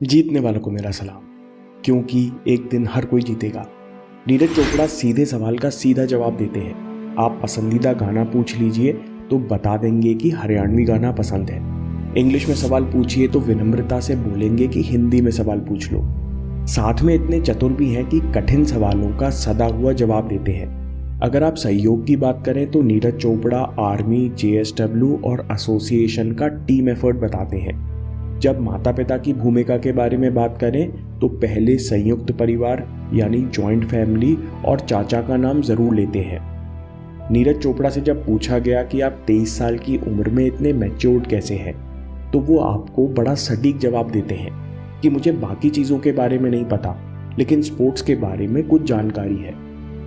जीतने वालों को मेरा सलाम, क्योंकि एक दिन हर कोई जीतेगा। नीरज चोपड़ा सीधे सवाल का सीधा जवाब देते हैं। आप पसंदीदा गाना पूछ लीजिए तो बता देंगे कि हरियाणवी गाना पसंद है। इंग्लिश में सवाल पूछिए तो विनम्रता से बोलेंगे कि हिंदी में सवाल पूछ लो। साथ में इतने चतुर भी हैं कि कठिन सवालों का सदा हुआ जवाब देते हैं। अगर आप सहयोग की बात करें तो नीरज चोपड़ा आर्मी, JSW और एसोसिएशन का टीम एफर्ट बताते हैं। जब माता पिता की भूमिका के बारे में बात करें तो पहले संयुक्त परिवार यानी जॉइंट फैमिली और चाचा का नाम जरूर लेते हैं। नीरज चोपड़ा से जब पूछा गया कि आप 23 साल की उम्र में इतने मैच्योर्ड कैसे हैं, तो वो आपको बड़ा सटीक जवाब देते हैं कि मुझे बाकी चीज़ों के बारे में नहीं पता, लेकिन स्पोर्ट्स के बारे में कुछ जानकारी है।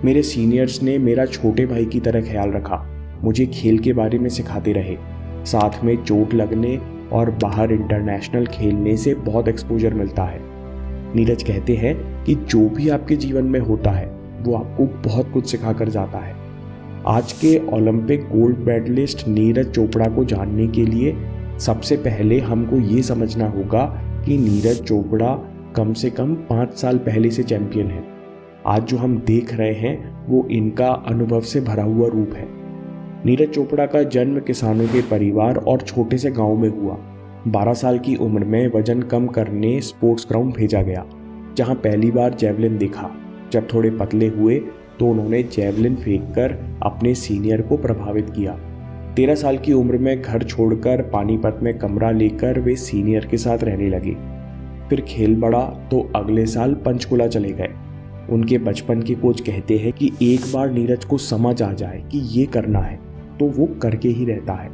मेरे सीनियर्स ने मेरा छोटे भाई की तरह ख्याल रखा, मुझे खेल के बारे में सिखाते रहे। साथ में चोट लगने और बाहर इंटरनेशनल खेलने से बहुत एक्सपोजर मिलता है। नीरज कहते हैं कि जो भी आपके जीवन में होता है वो आपको बहुत कुछ सिखा कर जाता है। आज के Olympic gold medallist Neeraj Chopra को जानने के लिए सबसे पहले हमको ये समझना होगा कि नीरज चोपड़ा कम से कम 5 साल पहले से चैंपियन है। आज जो हम देख रहे हैं वो इनका अनुभव से भरा हुआ रूप है। नीरज चोपड़ा का जन्म किसानों के परिवार और छोटे से गांव में हुआ। 12 साल की उम्र में वजन कम करने स्पोर्ट्स ग्राउंड भेजा गया, जहां पहली बार जेवलिन देखा। जब थोड़े पतले हुए तो उन्होंने जेवलिन फेंककर अपने सीनियर को प्रभावित किया। 13 साल की उम्र में घर छोड़कर पानीपत में कमरा लेकर वे सीनियर के साथ रहने लगे। फिर खेल बढ़ा तो अगले साल पंचकुला चले गए। उनके बचपन के कोच कहते हैं कि एक बार नीरज को समझ आ जाए कि ये करना है तो वो करके ही रहता है।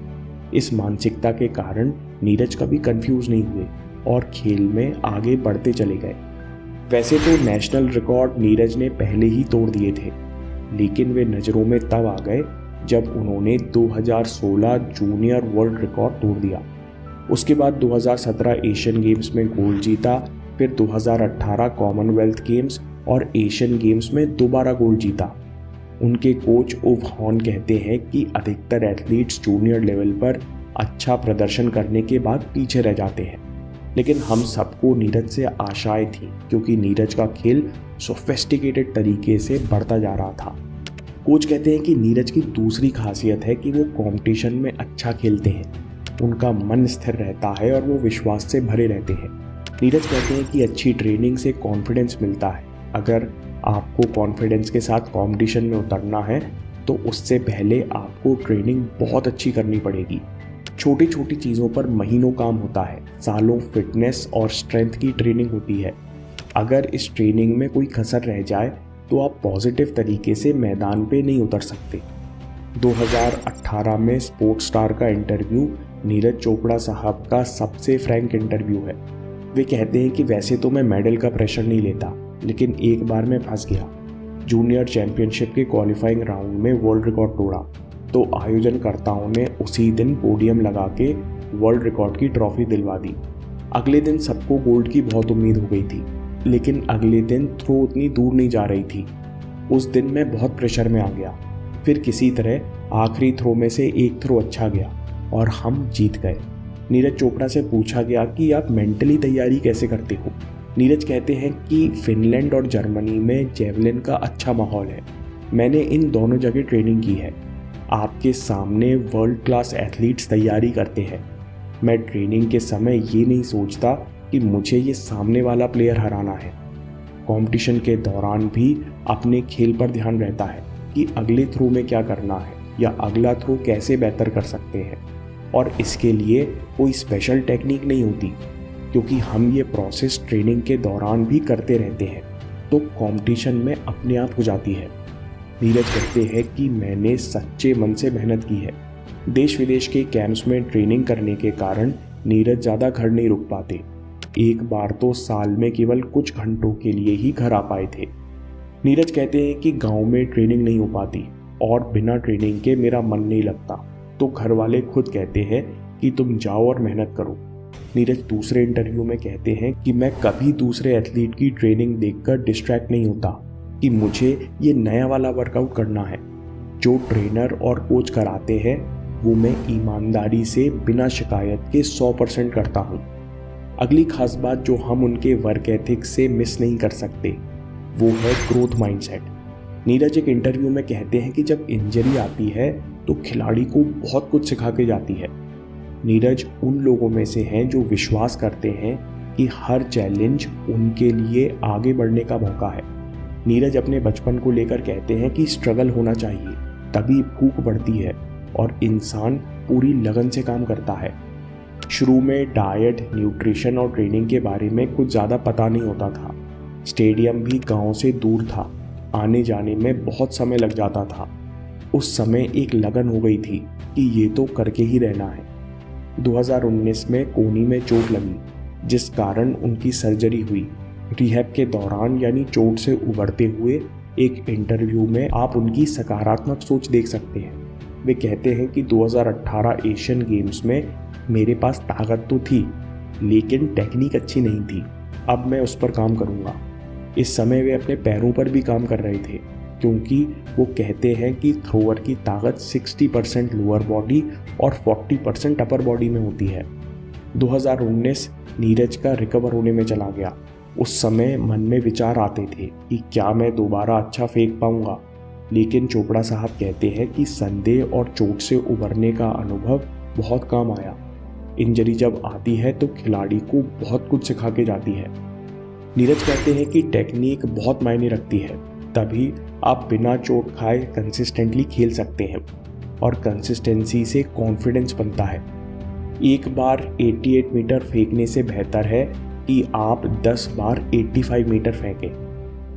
इस मानसिकता के कारण नीरज कभी कंफ्यूज नहीं हुए और खेल में आगे बढ़ते चले गए। वैसे तो नेशनल रिकॉर्ड नीरज ने पहले ही तोड़ दिए थे, लेकिन वे नज़रों में तब आ गए जब उन्होंने 2016 जूनियर वर्ल्ड रिकॉर्ड तोड़ दिया। उसके बाद 2017 एशियन गेम्स में गोल्ड जीता, फिर 2018 कॉमनवेल्थ गेम्स और एशियन गेम्स में दोबारा गोल्ड जीता। उनके कोच उव हॉर्न कहते हैं कि अधिकतर एथलीट्स जूनियर लेवल पर अच्छा प्रदर्शन करने के बाद पीछे रह जाते हैं, लेकिन हम सबको नीरज से आशाएं थी क्योंकि नीरज का खेल सोफिस्टिकेटेड तरीके से बढ़ता जा रहा था। कोच कहते हैं कि नीरज की दूसरी खासियत है कि वो कंपटीशन में अच्छा खेलते हैं, उनका मन स्थिर रहता है और वो विश्वास से भरे रहते हैं। नीरज कहते हैं कि अच्छी ट्रेनिंग से कॉन्फिडेंस मिलता है। अगर आपको कॉन्फिडेंस के साथ कंपटीशन में उतरना है तो उससे पहले आपको ट्रेनिंग बहुत अच्छी करनी पड़ेगी। छोटी छोटी चीज़ों पर महीनों काम होता है, सालों फिटनेस और स्ट्रेंथ की ट्रेनिंग होती है। अगर इस ट्रेनिंग में कोई कसर रह जाए तो आप पॉजिटिव तरीके से मैदान पे नहीं उतर सकते। 2018 में स्पोर्ट्स स्टार का इंटरव्यू नीरज चोपड़ा साहब का सबसे फ्रैंक इंटरव्यू है। वे कहते हैं कि वैसे तो मैं मेडल का प्रेशर नहीं लेता, लेकिन एक बार मैं फंस गया। जूनियर चैंपियनशिप के क्वालिफाइंग राउंड में वर्ल्ड रिकॉर्ड तोड़ा तो आयोजनकर्ताओं ने उसी दिन पोडियम लगा के वर्ल्ड रिकॉर्ड की ट्रॉफी दिलवा दी। अगले दिन सबको गोल्ड की बहुत उम्मीद हो गई थी, लेकिन अगले दिन थ्रो उतनी दूर नहीं जा रही थी। उस दिन मैं बहुत प्रेशर में आ गया। फिर किसी तरह आखिरी थ्रो में से एक थ्रो अच्छा गया और हम जीत गए। नीरज चोपड़ा से पूछा गया कि आप मेंटली तैयारी कैसे करते हो। नीरज कहते हैं कि फिनलैंड और जर्मनी में जेवलिन का अच्छा माहौल है। मैंने इन दोनों जगह ट्रेनिंग की है। आपके सामने वर्ल्ड क्लास एथलीट्स तैयारी करते हैं। मैं ट्रेनिंग के समय ये नहीं सोचता कि मुझे ये सामने वाला प्लेयर हराना है। कंपटीशन के दौरान भी अपने खेल पर ध्यान रहता है कि अगले थ्रो में क्या करना है या अगला थ्रो कैसे बेहतर कर सकते हैं, और इसके लिए कोई स्पेशल टेक्निक नहीं होती क्योंकि हम ये प्रोसेस ट्रेनिंग के दौरान भी करते रहते हैं, तो कंपटीशन में अपने आप हो जाती है। नीरज कहते हैं कि मैंने सच्चे मन से मेहनत की है। देश विदेश के कैंप्स में ट्रेनिंग करने के कारण नीरज ज़्यादा घर नहीं रुक पाते। एक बार तो साल में केवल कुछ घंटों के लिए ही घर आ पाए थे। नीरज कहते हैं कि गांव में ट्रेनिंग नहीं हो पाती और बिना ट्रेनिंग के मेरा मन नहीं लगता, तो घर वाले खुद कहते हैं कि तुम जाओ और मेहनत करो। नीरज दूसरे इंटरव्यू में कहते हैं कि मैं कभी दूसरे एथलीट की ट्रेनिंग देखकर डिस्ट्रैक्ट नहीं होता कि मुझे ये नया वाला वर्कआउट करना है। जो ट्रेनर और कोच कराते हैं वो मैं ईमानदारी से बिना शिकायत के 100% करता हूँ। अगली खास बात जो हम उनके वर्क एथिक्स से मिस नहीं कर सकते वो है ग्रोथ माइंडसेट। नीरज एक इंटरव्यू में कहते हैं कि जब इंजरी आती है तो खिलाड़ी को बहुत कुछ सिखा के जाती है। नीरज उन लोगों में से हैं जो विश्वास करते हैं कि हर चैलेंज उनके लिए आगे बढ़ने का मौका है। नीरज अपने बचपन को लेकर कहते हैं कि स्ट्रगल होना चाहिए, तभी भूख बढ़ती है और इंसान पूरी लगन से काम करता है। शुरू में डाइट, न्यूट्रिशन और ट्रेनिंग के बारे में कुछ ज़्यादा पता नहीं होता था। स्टेडियम भी गांव से दूर था, आने जाने में बहुत समय लग जाता था। उस समय एक लगन हो गई थी कि ये तो करके ही रहना है। 2019 में कोहनी में चोट लगी, जिस कारण उनकी सर्जरी हुई। रिहैब के दौरान यानी चोट से उबरते हुए एक इंटरव्यू में आप उनकी सकारात्मक सोच देख सकते हैं। वे कहते हैं कि 2018 एशियन गेम्स में मेरे पास ताकत तो थी लेकिन टेक्निक अच्छी नहीं थी, अब मैं उस पर काम करूँगा। इस समय वे अपने पैरों पर भी काम कर रहे थे, क्योंकि वो कहते हैं कि थ्रोअर की ताकत 60% लोअर बॉडी और 40% अपर बॉडी में होती है। 2019 नीरज का रिकवर होने में चला गया। उस समय मन में विचार आते थे कि क्या मैं दोबारा अच्छा फेंक पाऊंगा, लेकिन चोपड़ा साहब कहते हैं कि संदेह और चोट से उबरने का अनुभव बहुत काम आया। इंजरी जब आती है तो खिलाड़ी को बहुत कुछ सिखा के जाती है। नीरज कहते हैं कि टेक्निक बहुत मायने रखती है, तभी आप बिना चोट खाए कंसिस्टेंटली खेल सकते हैं और कंसिस्टेंसी से कॉन्फिडेंस बनता है। एक बार 88 मीटर फेंकने से बेहतर है कि आप 10 बार 85 मीटर फेंकें,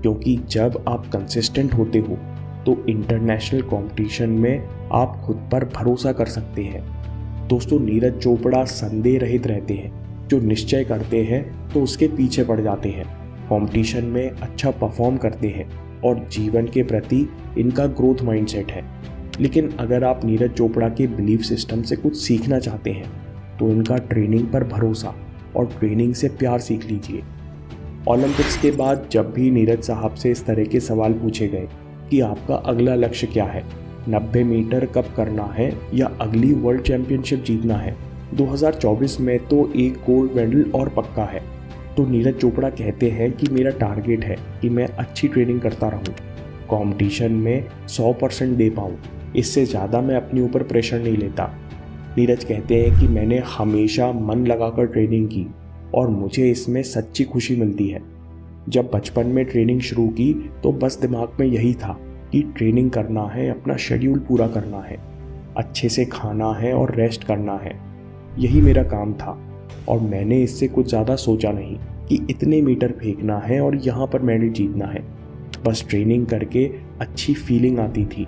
क्योंकि जब आप कंसिस्टेंट होते हो तो इंटरनेशनल कंपटीशन में आप खुद पर भरोसा कर सकते हैं। दोस्तों, नीरज चोपड़ा संदेह रहित रहते हैं। जो निश्चय करते हैं तो उसके पीछे पड़ जाते हैं, कंपटीशन में अच्छा परफॉर्म करते हैं और जीवन के प्रति इनका ग्रोथ माइंडसेट है। लेकिन अगर आप नीरज चोपड़ा के बिलीफ सिस्टम से कुछ सीखना चाहते हैं तो इनका ट्रेनिंग पर भरोसा और ट्रेनिंग से प्यार सीख लीजिए। ओलंपिक्स के बाद जब भी नीरज साहब से इस तरह के सवाल पूछे गए कि आपका अगला लक्ष्य क्या है, 90 मीटर कब करना है या अगली वर्ल्ड चैंपियनशिप जीतना है, 2024 में तो एक गोल्ड मेडल और पक्का है, तो नीरज चोपड़ा कहते हैं कि मेरा टारगेट है कि मैं अच्छी ट्रेनिंग करता रहूं, कंपटीशन में 100% दे पाऊं, इससे ज़्यादा मैं अपने ऊपर प्रेशर नहीं लेता। नीरज कहते हैं कि मैंने हमेशा मन लगाकर ट्रेनिंग की और मुझे इसमें सच्ची खुशी मिलती है। जब बचपन में ट्रेनिंग शुरू की तो बस दिमाग में यही था कि ट्रेनिंग करना है, अपना शेड्यूल पूरा करना है, अच्छे से खाना है और रेस्ट करना है, यही मेरा काम था और मैंने इससे कुछ ज़्यादा सोचा नहीं कि इतने मीटर फेंकना है और यहाँ पर मेडल जीतना है। बस ट्रेनिंग करके अच्छी फीलिंग आती थी,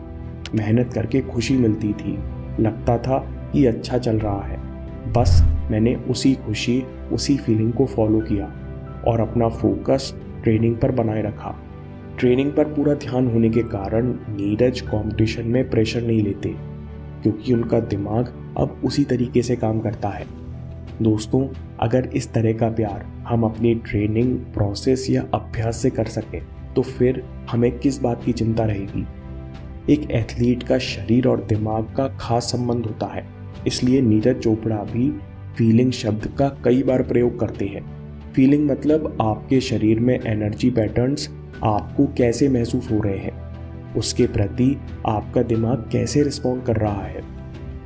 मेहनत करके खुशी मिलती थी, लगता था कि अच्छा चल रहा है। बस मैंने उसी खुशी, उसी फीलिंग को फॉलो किया और अपना फोकस ट्रेनिंग पर बनाए रखा। ट्रेनिंग पर पूरा ध्यान होने के कारण नीरज कंपटीशन में प्रेशर नहीं लेते, क्योंकि उनका दिमाग अब उसी तरीके से काम करता है। दोस्तों, अगर इस तरह का प्यार हम अपनी ट्रेनिंग प्रोसेस या अभ्यास से कर सकें तो फिर हमें किस बात की चिंता रहेगी। एक एथलीट का शरीर और दिमाग का खास संबंध होता है, इसलिए नीरज चोपड़ा भी फीलिंग शब्द का कई बार प्रयोग करते हैं। फीलिंग मतलब आपके शरीर में एनर्जी पैटर्न्स आपको कैसे महसूस हो रहे हैं, उसके प्रति आपका दिमाग कैसे रिस्पॉन्ड कर रहा है।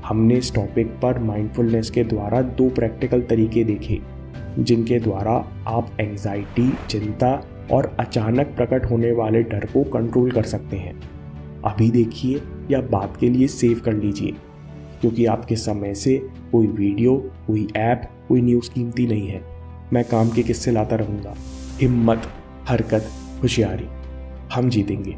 हमने इस टॉपिक पर माइंडफुलनेस के द्वारा 2 प्रैक्टिकल तरीके देखे जिनके द्वारा आप एंजाइटी, चिंता और अचानक प्रकट होने वाले डर को कंट्रोल कर सकते हैं। अभी देखिए या बात के लिए सेव कर लीजिए, क्योंकि आपके समय से कोई वीडियो, कोई ऐप, कोई न्यूज़ कीमती नहीं है। मैं काम के किस्से लाता रहूँगा। हिम्मत, हरकत, होशियारी, हम जीतेंगे।